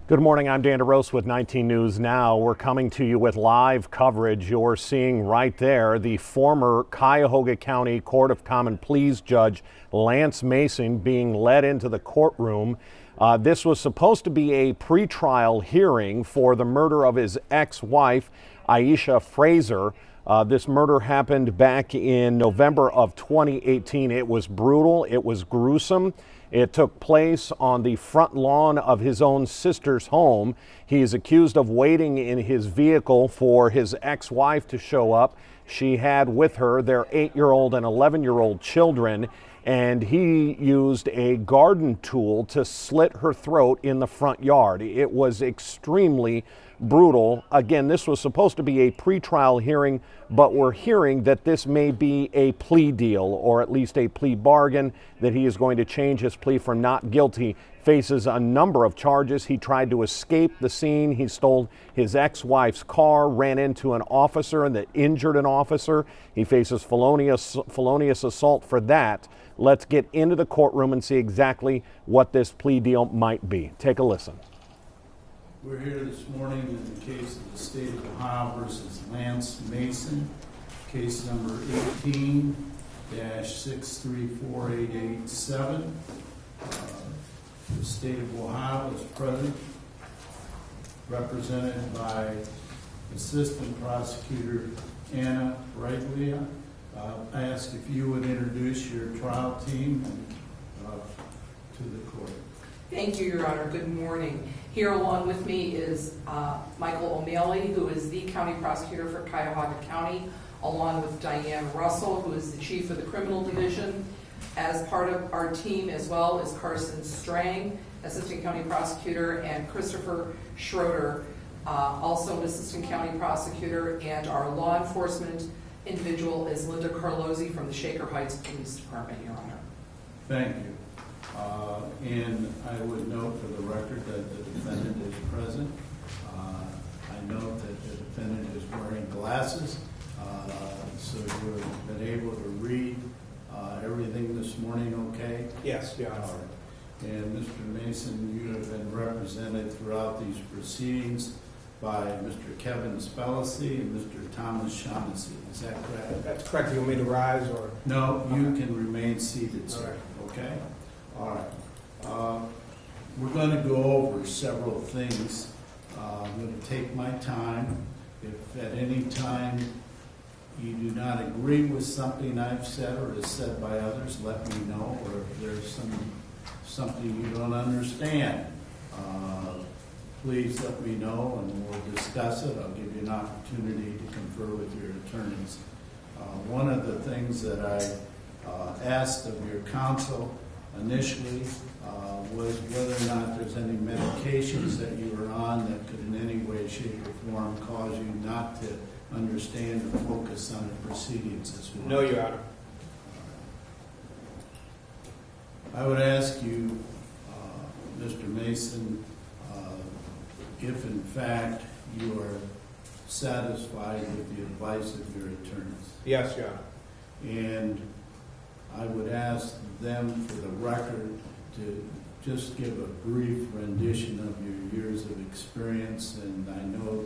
Good morning, I'm Dan DeRose with 19 News Now. We're coming to you with live coverage. You're seeing right there the former Cuyahoga County Court of Common Pleas Judge Lance Mason being led into the courtroom. This was supposed to be a pretrial hearing for the murder of his ex-wife, Aisha Fraser. This murder happened back in November of 2018. It was brutal. It was gruesome. It took place on the front lawn of his own sister's home. He is accused of waiting in his vehicle for his ex-wife to show up. She had with her their 8-year-old and 11-year-old children, and he used a garden tool to slit her throat in the front yard. It was extremely brutal. Again, this was supposed to be a pretrial hearing, but we're hearing that this may be a plea deal, or at least a plea bargain, that he is going to change his plea from not guilty. Faces a number of charges. He tried to escape the scene. He stole his ex-wife's car, ran into an officer and that injured an officer. He faces felonious assault for that. Let's get into the courtroom and see exactly what this plea deal might be. Take a listen. We're here this morning in the case of the State of Ohio versus Lance Mason, case number 18-634887. The State of Ohio is present, represented by Assistant Prosecutor Anna Brightlia. I ask if you would introduce your trial team to the court. Thank you, Your Honor. Good morning. Here along with me is Michael O'Malley, who is the County Prosecutor for Cuyahoga County, along with Diane Russell, who is the Chief of the Criminal Division. As part of our team as well is Carson Strang, Assistant County Prosecutor, and Christopher Schroeder, also an Assistant County Prosecutor, and our law enforcement individual is Linda Carlozzi from the Shaker Heights Police Department, Your Honor. Thank you. And I would note for the record that the defendant is present. I note that the defendant is wearing glasses, so you've been able to read everything this morning okay? Yes, yeah. All right. And Mr. Mason, you have been represented throughout these proceedings by Mr. Kevin Spellacy and Mr. Thomas Shaughnessy. Is that correct? That's correct. You want me to rise or? No, you can remain seated, sir. All right. Okay? All right. We're going to go over several things. I'm going to take my time. If at any time you do not agree with something I've said or is said by others, let me know. Or if there's something you don't understand, please let me know and we'll discuss it. I'll give you an opportunity to confer with your attorneys. One of the things that I asked of your counsel initially was whether or not there's any medications that you were on that could in any way, shape, or form cause you not to understand or focus on the proceedings this morning. No, Your Honor. I would ask you, Mr. Mason, if in fact you are satisfied with the advice of your attorneys. Yes, Your Honor. And I would ask them for the record to just give a brief rendition of your years of experience, and I know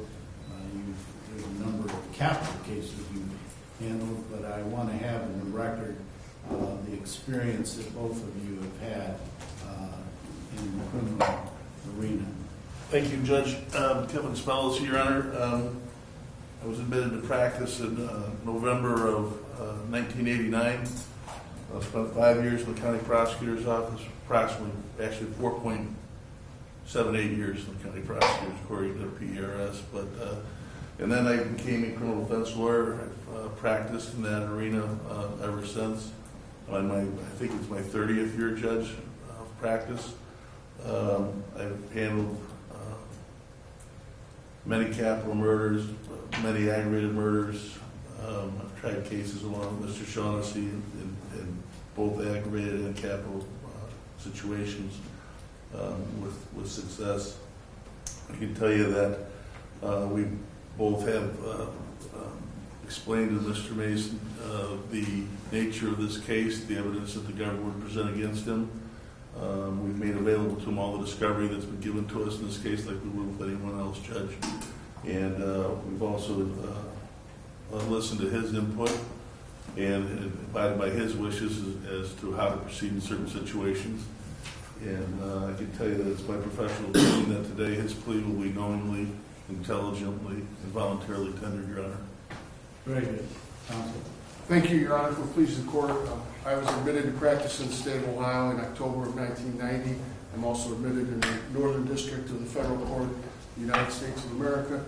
there's a number of capital cases you've handled, but I want to have in the record the experience that both of you have had in the criminal arena. Thank you, Judge. Kevin Spellacy, Your Honor. I was admitted to practice in November of 1989. I spent 5 years in the county prosecutor's office, actually 4.78 years in the county prosecutor's according to the PRS. And then I became a criminal defense lawyer. I've practiced in that arena ever since. I think it's my 30th year, Judge, of practice. I've handled many capital murders, many aggravated murders. I've tried cases along with Mr. Shaughnessy in both aggravated and capital situations with success. I can tell you that we both have explained to Mr. Mason the nature of this case, the evidence that the government would present against him, We've made available to him all the discovery that's been given to us in this case, like we would with anyone else, Judge. And we've also listened to his input and abided by his wishes as to how to proceed in certain situations. And I can tell you that it's my professional opinion that today his plea will be knowingly, intelligently, and voluntarily tendered, Your Honor. Very good. Counsel. Thank you, Your Honor. For please the court, I was admitted to practice in the state of Ohio in October of 1990. I'm also admitted in the Northern District of the Federal Court of the United States of America.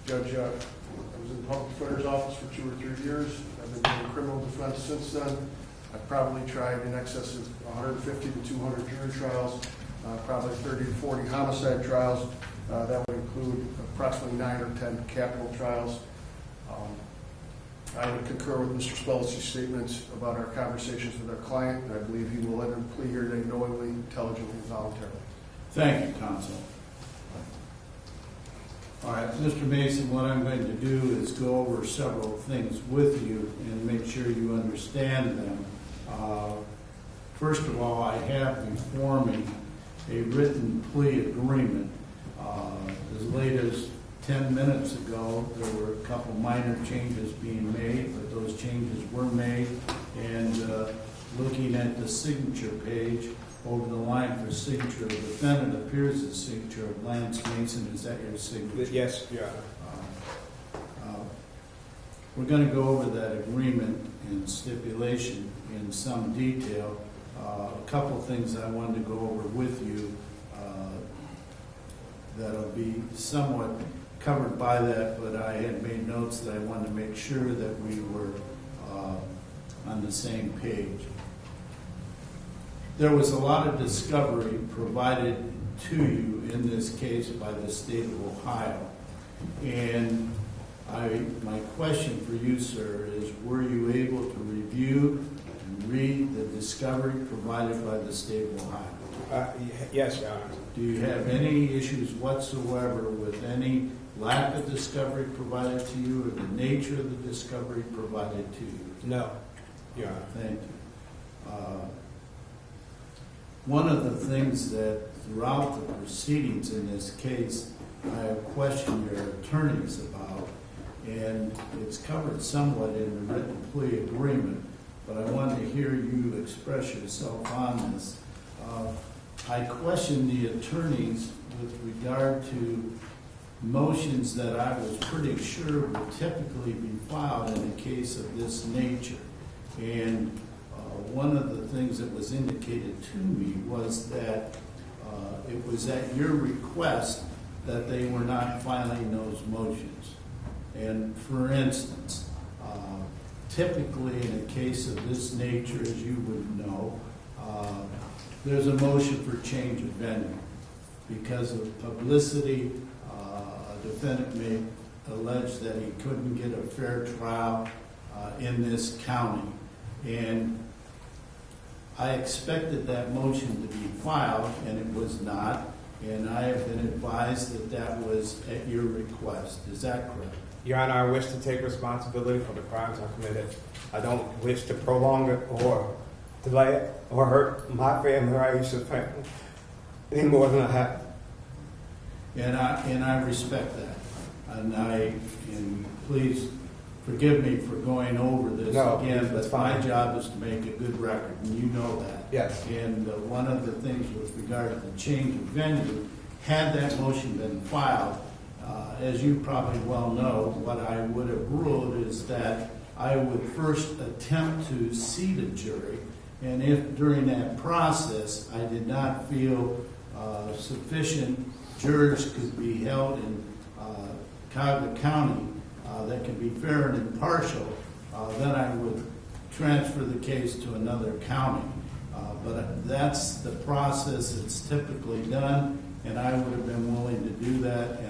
Judge, I was in the Public Defender's Office for 2 or 3 years. I've been doing criminal defense since then. I've probably tried in excess of 150 to 200 jury trials, probably 30 to 40 homicide trials. That would include approximately 9 or 10 capital trials. I would concur with Mr. Spellecy's statements about our conversations with our client, and I believe he will enter a plea here today knowingly, intelligently, and voluntarily. Thank you, counsel. All right, Mr. Mason, what I'm going to do is go over several things with you and make sure you understand them. First of all, I have before me a written plea agreement. As late as 10 minutes ago, there were a couple minor changes being made, but those changes were made. And looking at the signature page, over the line for signature of the defendant appears the signature of Lance Mason. Is that your signature? Yes, Your Honor. We're going to go over that agreement and stipulation in some detail. A couple of things I wanted to go over with you that'll be somewhat covered by that, but I had made notes that I wanted to make sure that we were on the same page. There was a lot of discovery provided to you in this case by the state of Ohio. And my question for you, sir, is were you able to review and read the discovery provided by the state of Ohio? Yes, Your Honor. Do you have any issues whatsoever with any lack of discovery provided to you or the nature of the discovery provided to you? No, Your Honor. Thank you. One of the things that throughout the proceedings in this case I have questioned your attorneys about, and it's covered somewhat in the written plea agreement, but I wanted to hear you express yourself on this. I questioned the attorneys with regard to motions that I was pretty sure would typically be filed in a case of this nature. And one of the things that was indicated to me was that it was at your request that they were not filing those motions. And for instance, typically in a case of this nature, as you would know, there's a motion for change of venue. Because of publicity, a defendant may allege that he couldn't get a fair trial in this county. And I expected that motion to be filed, and it was not. And I have been advised that that was at your request. Is that correct? Your Honor, I wish to take responsibility for the crimes I committed. I don't wish to prolong it or delay it or hurt my family or Aisha's family any more than I have. And I respect that. And please forgive me for going over this again, but my job is to make a good record, and you know that. Yes. And one of the things with regard to the change of venue, had that motion been filed, as you probably well know, what I would have ruled is that I would first attempt to seat a jury, and if during that process I did not feel sufficient jurors could be held in Cuyahoga County that can be fair and impartial, then I would transfer the case to another county. But that's the process that's typically done, and I would have been willing to do that,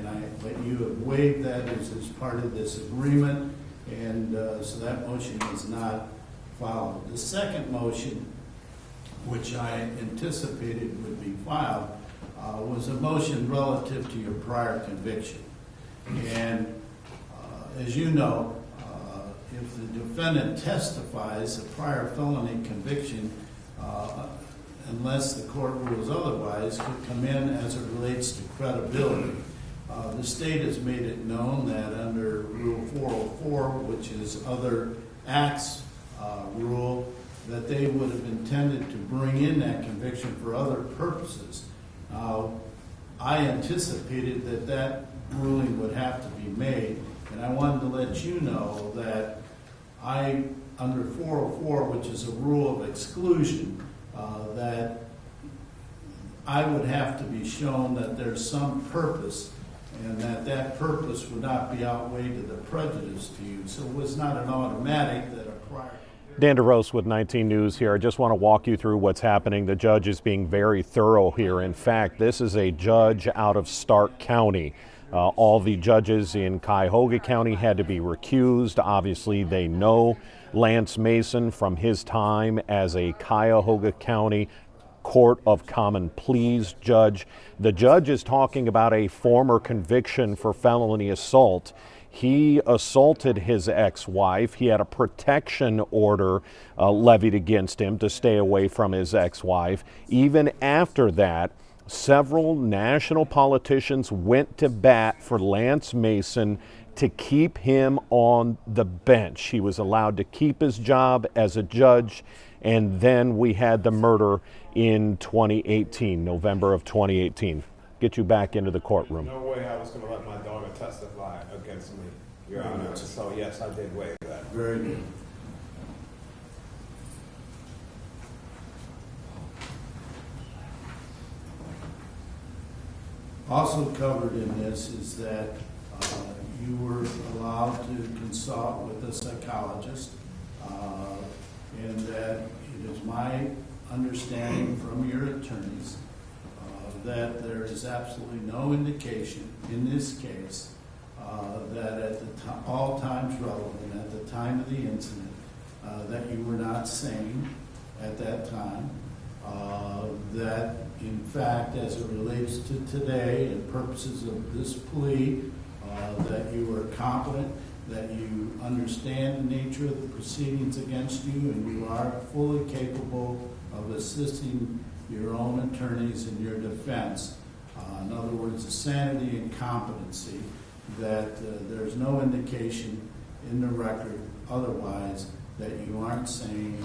but you have waived that as part of this agreement, and so that motion is not filed. The second motion, which I anticipated would be filed, was a motion relative to your prior conviction. And as you know, if the defendant testifies, a prior felony conviction unless the court rules otherwise, could come in as it relates to credibility. The state has made it known that under Rule 404, which is other acts rule, that they would have intended to bring in that conviction for other purposes. I anticipated that that ruling would have to be made, and I wanted to let you know that under 404, which is a rule of exclusion, that I would have to be shown that there's some purpose, and that purpose would not be outweighed to the prejudice to you. So it was not an automatic that a prior... Dan DeRose with 19 News here. I just want to walk you through what's happening. The judge is being very thorough here. In fact, this is a judge out of Stark County. All the judges in Cuyahoga County had to be recused. Obviously, they know Lance Mason from his time as a Cuyahoga County Court of Common Pleas judge. The judge is talking about a former conviction for felony assault. He assaulted his ex-wife. He had a protection order levied against him to stay away from his ex-wife. Even after that, several national politicians went to bat for Lance Mason to keep him on the bench. He was allowed to keep his job as a judge, and then we had the murder in 2018, November of 2018. Get you back into the courtroom. No way I was going to let my daughter testify against me, Your Honor. So yes, I did waive that. Very good. Also covered in this is that you were allowed to consult with a psychologist, and that it is my understanding from your attorneys that there is absolutely no indication in this case that at all times relevant, at the time of the incident, that you were not sane at that time, that in fact, as it relates to today and purposes of this plea, that you were competent, that you understand the nature of the proceedings against you, and you are fully capable of assisting your own attorneys in your defense. In other words, the sanity and competency, that there's no indication in the record otherwise that you aren't sane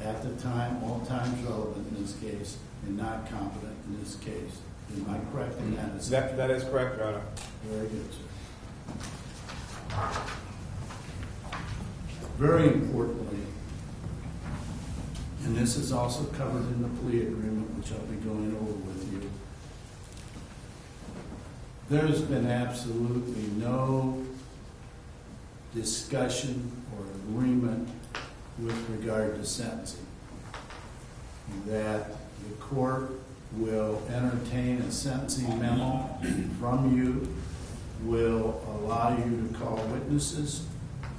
at the time, all times relevant in this case, and not competent in this case. Am I correct in that? That is correct, Your Honor. Very good, sir. Very importantly, and this is also covered in the plea agreement, which I'll be going over with you, there's been absolutely no discussion or agreement with regard to sentencing. That the court will entertain a sentencing memo from you, will allow you to call witnesses,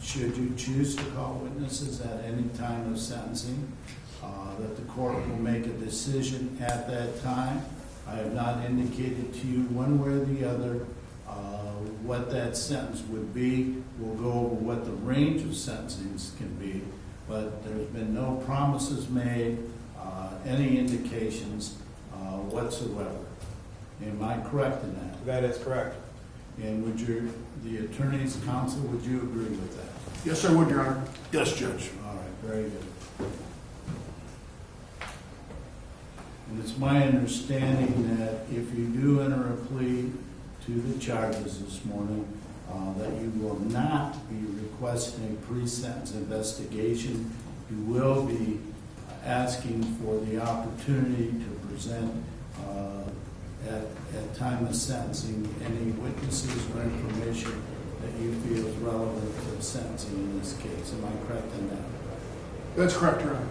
should you choose to call witnesses at any time of sentencing, that the court will make a decision at that time. I have not indicated to you one way or the other what that sentence would be. We'll go over what the range of sentencings can be, but there's been no promises made, any indications whatsoever. Am I correct in that? That is correct. And would the attorney's counsel, would you agree with that? Yes, I would, Your Honor. Yes, Judge. All right, very good. And it's my understanding that if you do enter a plea to the charges this morning, that you will not be requesting a pre-sentence investigation. You will be asking for the opportunity to present at time of sentencing any witnesses or information that you feel is relevant to the sentencing in this case. Am I correct in that? That's correct, Your Honor.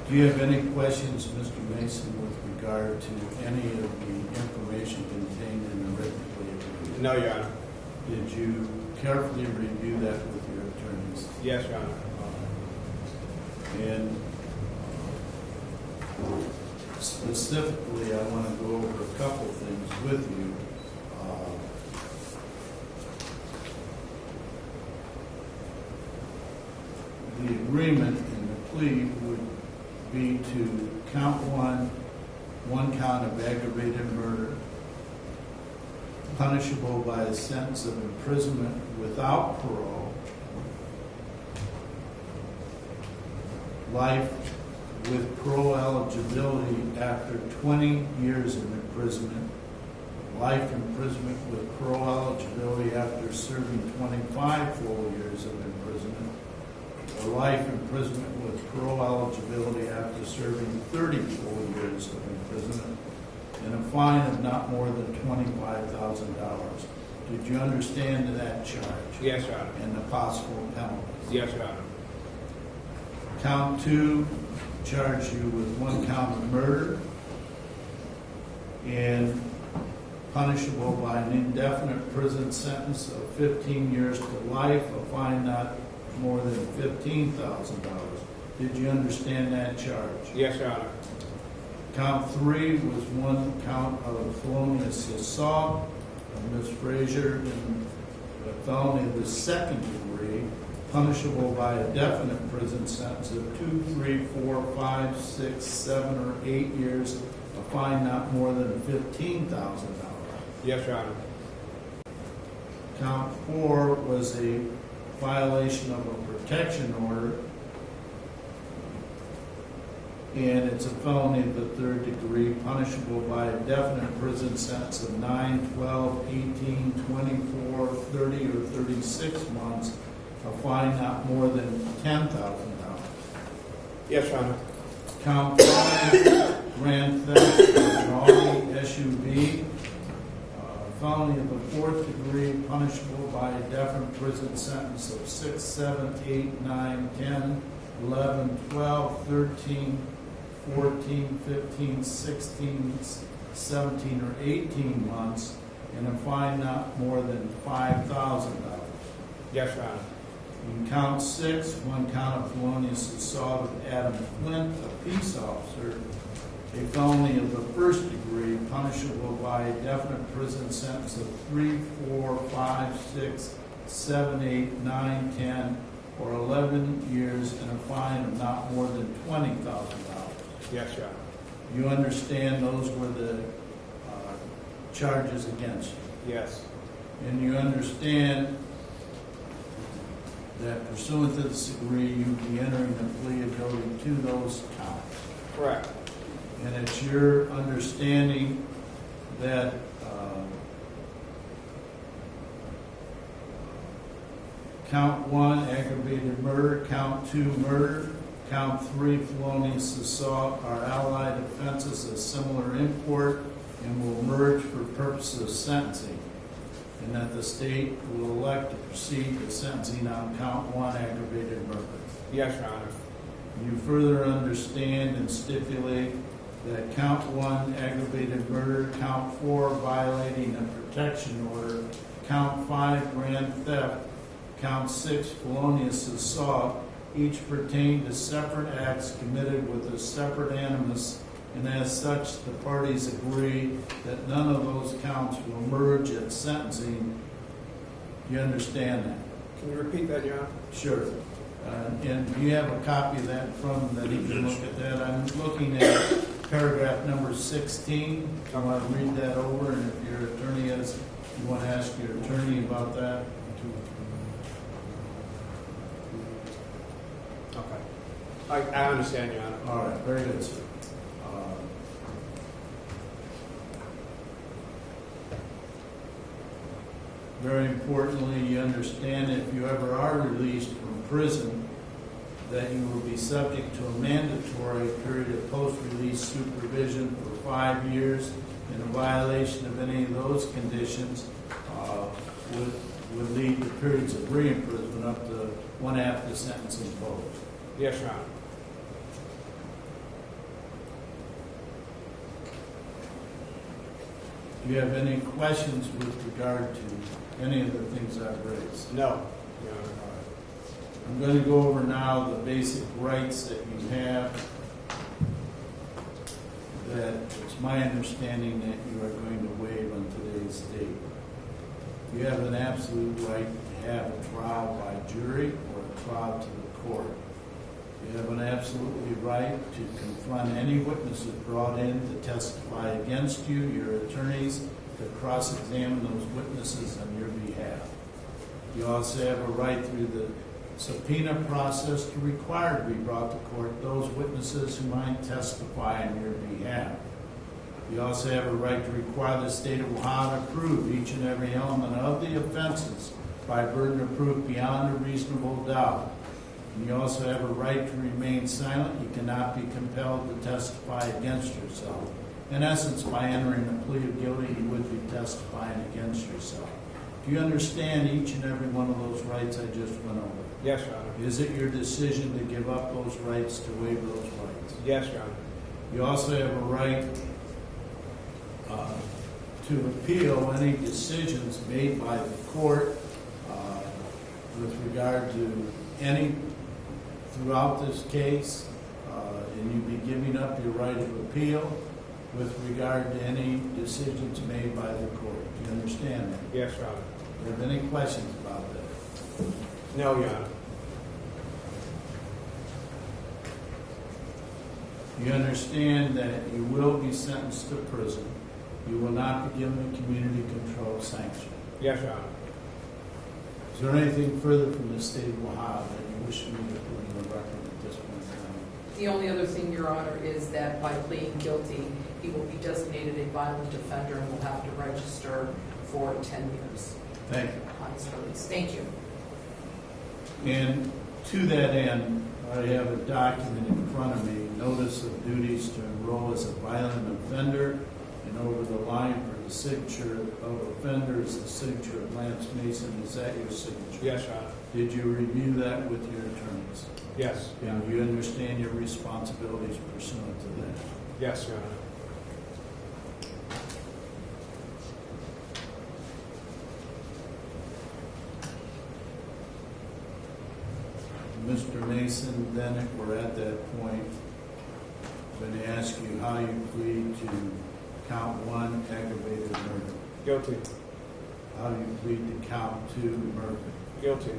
Do you have any questions, Mr. Mason, with regard to any of the information contained in the written plea agreement? No, Your Honor. Did you carefully review that with your attorneys? Yes, Your Honor. And Specifically, I want to go over a couple things with you. The agreement in the plea would be to count one count of aggravated murder, punishable by a sentence of imprisonment without parole, life with parole eligibility after 20 years of imprisonment, life imprisonment with parole eligibility after serving 25 full years of imprisonment, or life imprisonment with parole eligibility after serving 30 full years of imprisonment, and a fine of not more than $25,000. Did you understand that charge? Yes, Your Honor. And the possible penalties? Yes, Your Honor. Count 2 charged you with 1 count of murder and punishable by an indefinite prison sentence of 15 years to life, a fine not more than $15,000. Did you understand that charge? Yes, Your Honor. Count 3 was 1 count of felonious assault of Ms. Frazier in a felony of the 2nd degree, punishable by a definite prison sentence of 2, 3, 4, 5, 6, 7, or 8 years, a fine not more than $15,000. Yes, Your Honor. Count 4 was a violation of a protection order, and it's a felony of the 3rd degree, punishable by a definite prison sentence of 9, 12, 18, 24, 30, or 36 months, a fine not more than $10,000. Yes, Your Honor. Count 5, grand theft of an Audi SUV, felony of the 4th degree, punishable by a definite prison sentence of 6, 7, 8, 9, 10, 11, 12, 13, 14, 15, 16, 17, or 18 months, and a fine not more than $5,000. Yes, Your Honor. In count 6, 1 count of felonious assault of Adam Flint, a peace officer, a felony of the 1st degree, punishable by a definite prison sentence of 3, 4, 5, 6, 7, 8, 9, 10, or 11 years, and a fine of not more than $20,000. Yes, Your Honor. You understand those were the charges against you? Yes. And you understand that pursuant to this degree, you'd be entering a plea of guilty to those counts. Correct. And it's your understanding that count 1, aggravated murder, count 2, murder, count 3, felonious assault are allied offenses of similar import and will merge for purposes of sentencing, and that the state will elect to proceed to sentencing on count 1, aggravated murder. Yes, Your Honor. You further understand and stipulate that count 1, aggravated murder, count 4, violating a protection order, count 5, grand theft, count 6, felonious assault, each pertain to separate acts committed with a separate animus, and as such, the parties agree that none of those counts will merge at sentencing. You understand that? Can you repeat that, Your Honor? Sure. And do you have a copy of that from that you can look at that? I'm looking at paragraph number 16. I want to read that over, and if your attorney has, you want to ask your attorney about that. Okay. I understand, Your Honor. All right, very good, sir. Very importantly, you understand if you ever are released from prison, that you will be subject to a mandatory period of post-release supervision for 5 years, and a violation of any of those conditions would lead to periods of re-imprisonment up to 1/2 the sentence imposed. Yes, Your Honor. Do you have any questions with regard to any of the things I've raised? No, Your Honor. I'm going to go over now the basic rights that you have that it's my understanding that you are going to waive on today's date. You have an absolute right to have a trial by jury or a trial to the court. You have an absolutely right to confront any witnesses brought in to testify against you, your attorneys, to cross-examine those witnesses on your behalf. You also have a right through the subpoena process to require to be brought to court those witnesses who might testify on your behalf. You also have a right to require the state of Ohio to prove each and every element of the offenses by burden of proof beyond a reasonable doubt. And you also have a right to remain silent. You cannot be compelled to testify against yourself. In essence, by entering a plea of guilty, you would be testifying against yourself. Do you understand each and every one of those rights I just went over? Yes, Your Honor. Is it your decision to give up those rights, to waive those rights? Yes, Your Honor. You also have a right to appeal any decisions made by the court with regard to any, throughout this case, and you'd be giving up your right of appeal with regard to any decisions made by the court. Do you understand that? Yes, Your Honor. Do you have any questions about that? No, Your Honor. You understand that you will be sentenced to prison. You will not be given a community control sanction. Yes, Your Honor. Is there anything further from the state of Ohio that you wish me to put in the record at this point in time? The only other thing, Your Honor, is that by pleading guilty, he will be designated a violent offender and will have to register for 10 years Thank you. on his release. Thank you. And to that end, I have a document in front of me, notice of duties to enroll as a violent offender, and over the line for the signature of offenders, the signature of Lance Mason. Is that your signature? Yes, Your Honor. Did you review that with your attorneys? Yes. And you understand your responsibilities pursuant to that? Yes, Your Honor. Mr. Mason, then if we're at that point, I'm going to ask you how you plead to count 1, aggravated murder. Guilty. How do you plead to count 2, murder? Guilty.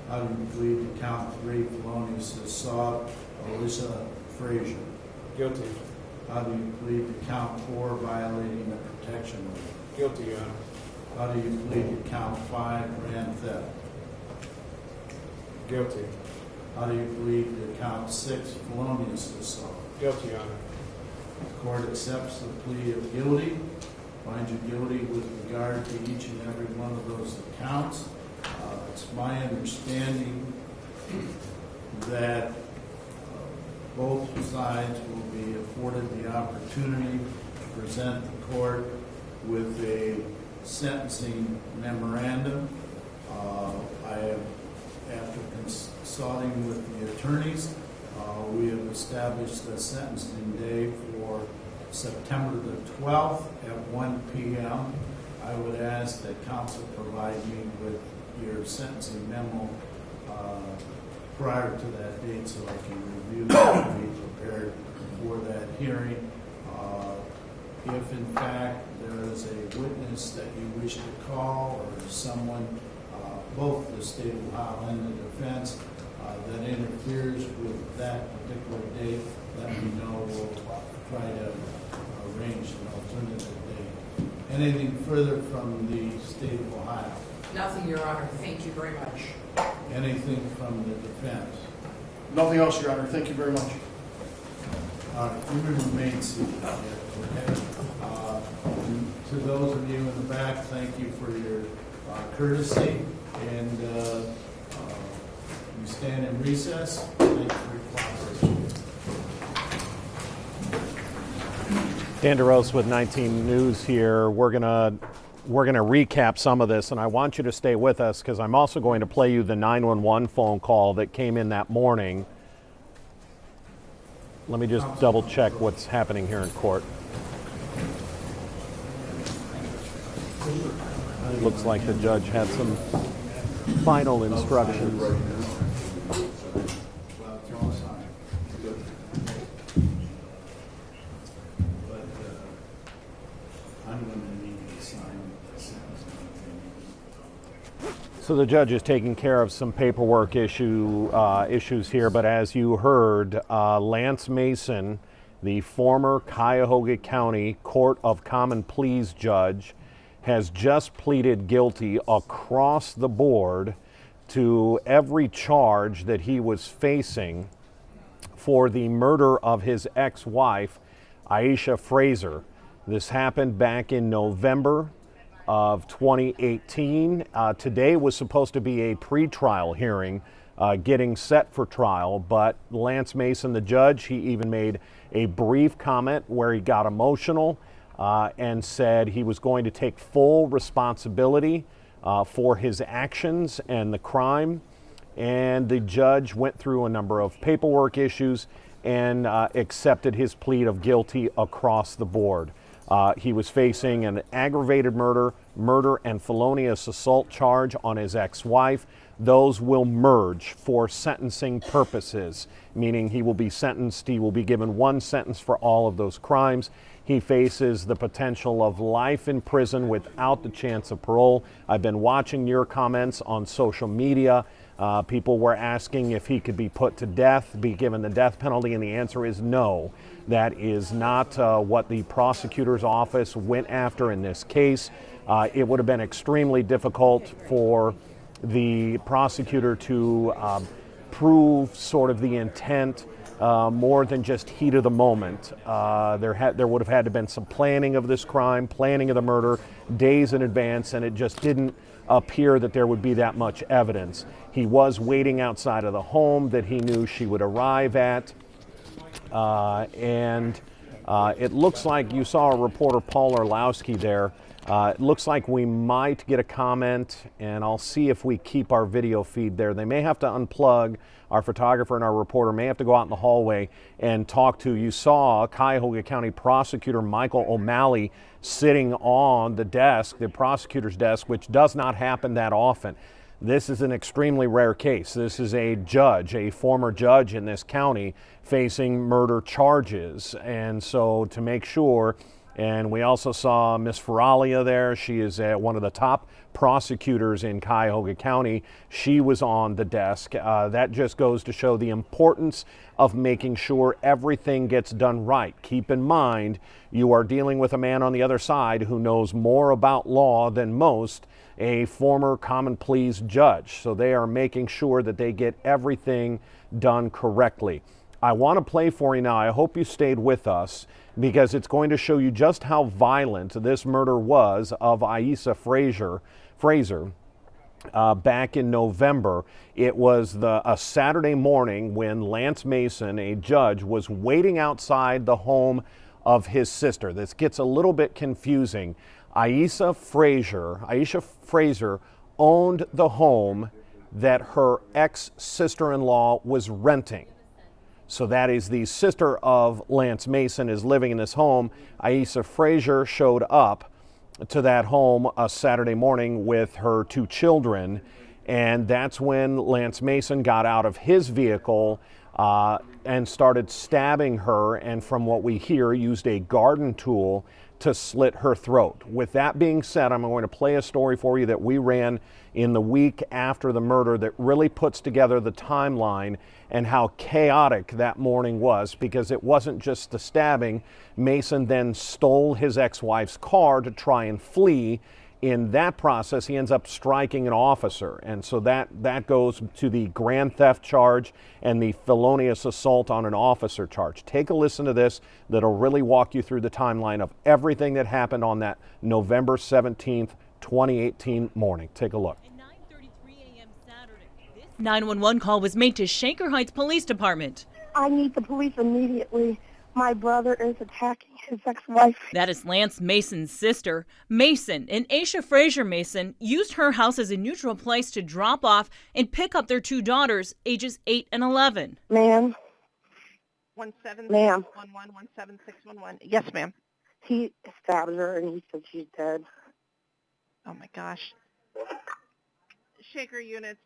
How do you plead to count 3, felonious assault, Alyssa Frazier? Guilty. How do you plead to count 4, violating the protection order? Guilty, Your Honor. How do you plead to count 5, grand theft? Guilty. How do you plead to count 6, felonious assault? Guilty, Your Honor. The court accepts the plea of guilty, finds you guilty with regard to each and every one of those accounts. It's my understanding that both sides will be afforded the opportunity to present the court with a sentencing memorandum. I have, after consulting with the attorneys, we have established a sentencing day for September the 12th at 1 p.m. I would ask that counsel provide me with your sentencing memo prior to that date so I can review it and be prepared for that hearing. If in fact there is a witness that you wish to call or someone, both the state of Ohio and the defense, that interferes with that particular date, let me know. We'll try to arrange an alternative date. Anything further from the state of Ohio? Nothing, Your Honor. Thank you very much. Anything from the defense? Nothing else, Your Honor. Thank you very much. All right, you remain seated. Okay. To those of you in the back, thank you for your courtesy, and we stand in recess. Thank you for your cooperation. Dan DeRose with 19 News here. We're gonna recap some of this, and I want you to stay with us because I'm also going to play you the 911 phone call that came in that morning. Let me just double check what's happening here in court. Looks like the judge had some final instructions. But So the judge is taking care of some paperwork issues here, but as you heard, Lance Mason, the former Cuyahoga County Court of Common Pleas judge, has just pleaded guilty across the board to every charge that he was facing for the murder of his ex-wife, Aisha Fraser. This happened back in November of 2018. Today was supposed to be a pretrial hearing, getting set for trial, but Lance Mason, the judge, he even made a brief comment where he got emotional and said he was going to take full responsibility for his actions and the crime. And the judge went through a number of paperwork issues and accepted his plea of guilty across the board. He was facing an aggravated murder and felonious assault charge on his ex-wife. Those will merge for sentencing purposes, meaning he will be sentenced, he will be given one sentence for all of those crimes. He faces the potential of life in prison without the chance of parole. I've been watching your comments on social media. People were asking if he could be put to death, be given the death penalty, and the answer is no. That is not what the prosecutor's office went after in this case. It would have been extremely difficult for the prosecutor to prove sort of the intent more than just heat of the moment. There would have had to been some planning of this crime, planning of the murder days in advance, and it just didn't appear that there would be that much evidence. He was waiting outside of the home that he knew she would arrive at. It looks like you saw reporter Paul Orlowski there. It looks like we might get a comment, and I'll see if we keep our video feed there. They may have to unplug. Our photographer and our reporter may have to go out in the hallway and talk to. You saw Cuyahoga County Prosecutor Michael O'Malley sitting on the desk, the prosecutor's desk, which does not happen that often. This is an extremely rare case. This is a judge, a former judge in this county, facing murder charges. And so to make sure, and we also saw Miss Feralia there. She is one of the top prosecutors in Cuyahoga County. She was on the desk. That just goes to show the importance of making sure everything gets done right. Keep in mind, you are dealing with a man on the other side who knows more about law than most, a former common pleas judge. So they are making sure that they get everything done correctly. I want to play for you now. I hope you stayed with us because it's going to show you just how violent this murder was of Aisha Fraser back in November. It was a Saturday morning when Lance Mason, a judge, was waiting outside the home of his sister. This gets a little bit confusing. Aisha Fraser owned the home that her ex-sister-in-law was renting. So that is the sister of Lance Mason is living in this home. Aisha Fraser showed up to that home a Saturday morning with her two children, and that's when Lance Mason got out of his vehicle and started stabbing her, and from what we hear, used a garden tool to slit her throat. With that being said, I'm going to play a story for you that we ran in the week after the murder that really puts together the timeline and how chaotic that morning was, because it wasn't just the stabbing. Mason then stole his ex-wife's car to try and flee. In that process, he ends up striking an officer, and so that goes to the grand theft charge and the felonious assault on an officer charge. Take a listen to this. That'll really walk you through the timeline of everything that happened on that November 17th, 2018 morning. Take a look. At 9:33 a.m. Saturday, this 911 call was made to Shaker Heights Police Department. I need the police immediately. My brother is attacking his ex-wife. That is Lance Mason's sister. Mason and Aisha Fraser Mason used her house as a neutral place to drop off and pick up their two daughters, ages 8 and 11. Ma'am. 17611. Yes, ma'am. He stabbed her and he said she's dead. Oh my gosh. Shaker units,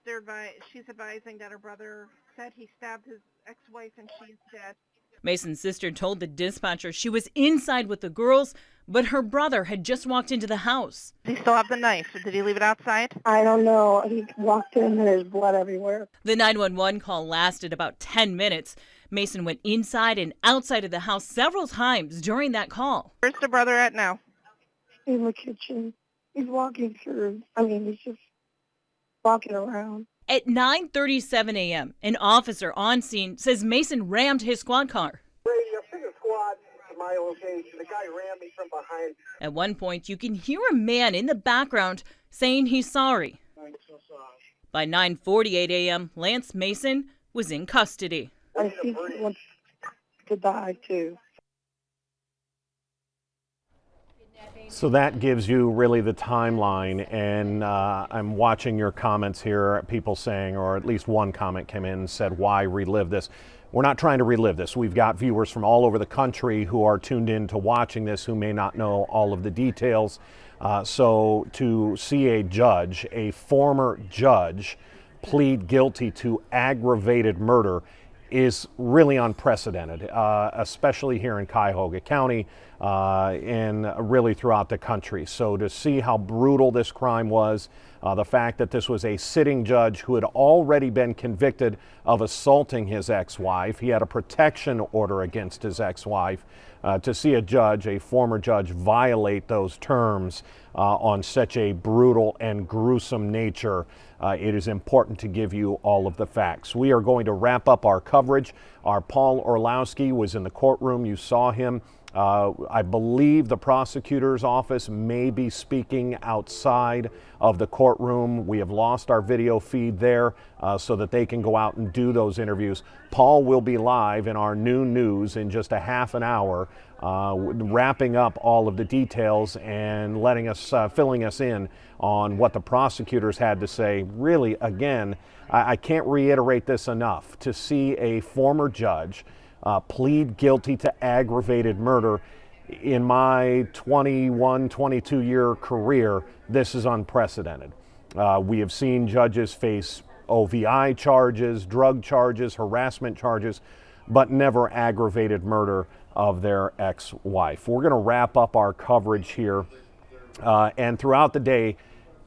she's advising that her brother said he stabbed his ex-wife and she's dead. Mason's sister told the dispatcher she was inside with the girls, but her brother had just walked into the house. Does he still have the knife? Did he leave it outside? I don't know. He walked in and there's blood everywhere. The 911 call lasted about 10 minutes. Mason went inside and outside of the house several times during that call. Where's the brother at now? In the kitchen. He's walking through. He's just walking around. At 9:37 a.m., an officer on scene says Mason rammed his squad car. Radio, send a squad to my location. The guy rammed me from behind. At one point, you can hear a man in the background saying he's sorry. I'm so sorry. By 9:48 a.m., Lance Mason was in custody. I think he wants to die, too. So that gives you really the timeline, and I'm watching your comments here, people saying, or at least one comment came in and said, why relive this? We're not trying to relive this. We've got viewers from all over the country who are tuned in to watching this who may not know all of the details. So to see a judge, a former judge, plead guilty to aggravated murder is really unprecedented, especially here in Cuyahoga County and really throughout the country. So to see how brutal this crime was, the fact that this was a sitting judge who had already been convicted of assaulting his ex-wife, he had a protection order against his ex-wife, to see a judge, a former judge, violate those terms on such a brutal and gruesome nature, it is important to give you all of the facts. We are going to wrap up our coverage. Our Paul Orlowski was in the courtroom. You saw him. I believe the prosecutor's office may be speaking outside of the courtroom. We have lost our video feed there so that they can go out and do those interviews. Paul will be live in our noon news in just a half an hour, wrapping up all of the details and letting us, filling us in on what the prosecutors had to say. Really, again, I can't reiterate this enough. To see a former judge plead guilty to aggravated murder in my 21, 22-year career, this is unprecedented. We have seen judges face OVI charges, drug charges, harassment charges, but never aggravated murder of their ex-wife. We're going to wrap up our coverage here, and throughout the day,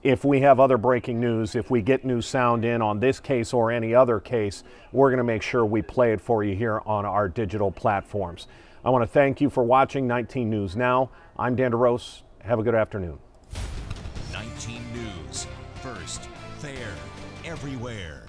if we have other breaking news, if we get new sound in on this case or any other case, we're going to make sure we play it for you here on our digital platforms. I want to thank you for watching 19 News Now. I'm Dan DeRose. Have a good afternoon. 19 News. First, fair, everywhere.